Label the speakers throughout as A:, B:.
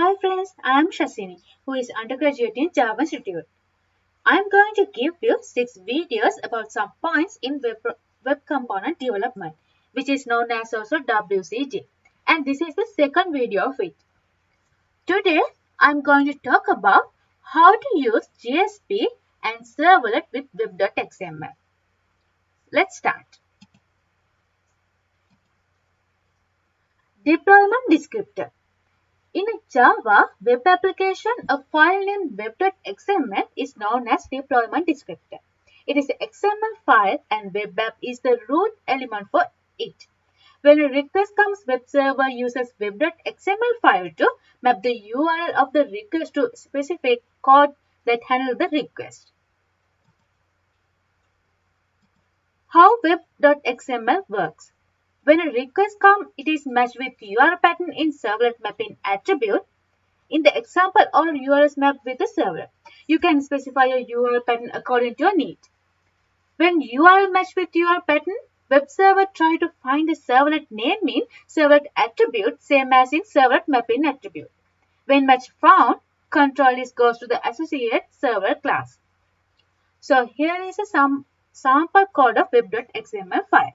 A: Hi friends, I am Shasini, who is undergraduate in Java Institute. I am going to give you 6 videos about some points in web component development, which is known as also WCD. And this is the second video of it. Today, I am going to talk about how to use JSP and Servlet with web.xml. Let's start. Deployment descriptor. In a Java web application, a file named web.xml is known as deployment descriptor. It is an XML file and web app is the root element for it. When a request comes, web server uses web.xml file to map the URL of the request to specific code that handle the request. How web.xml works. When a request comes, it is matched with URL pattern in servlet mapping attribute. In the example, all URLs mapped with the servlet. You can specify a URL pattern according to your need. When URL match with URL pattern, web server try to find the servlet name in servlet attribute, same as in servlet mapping attribute. When match found, control list goes to the associated servlet class. So here is some sample code of web.xml file.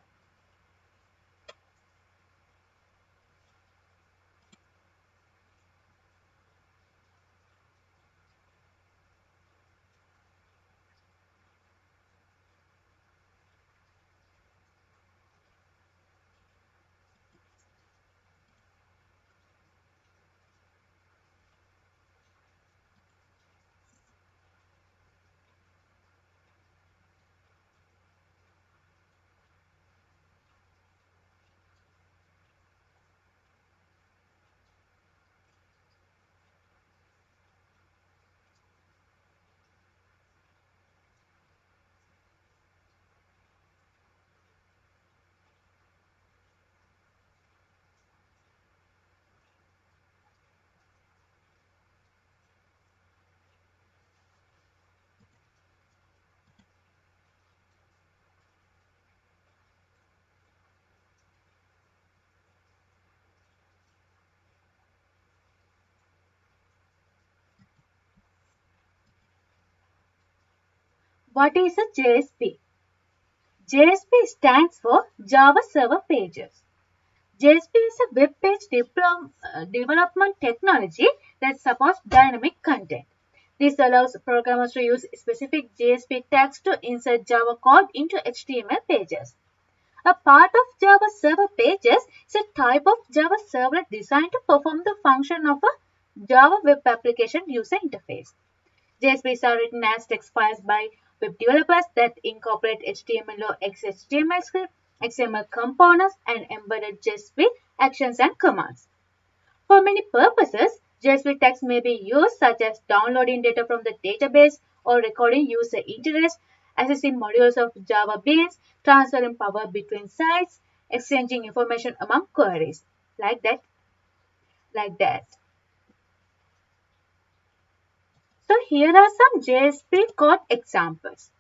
A: What is a JSP? JSP stands for Java Server Pages. JSP is a web page development technology that supports dynamic content. This allows programmers to use specific JSP tags to insert Java code into HTML pages. A part of Java Server Pages is a type of Java servlet designed to perform the function of a Java web application user interface. JSPs are written as text files by web developers that incorporate HTML or XHTML script, XML components, and embedded JSP actions and commands. For many purposes, JSP tags may be used such as downloading data from the database or recording user interest, accessing modules of Java beans, transferring power between sites, exchanging information among queries, like that. So here are some JSP code examples.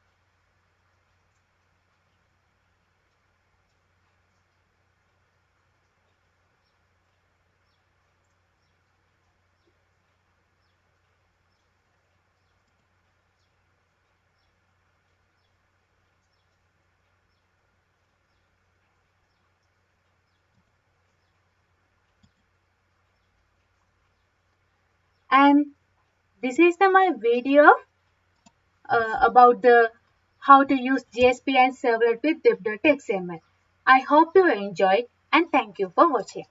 A: And this is my video about the how to use JSP and Servlet with web.xml. I hope you enjoyed and thank you for watching.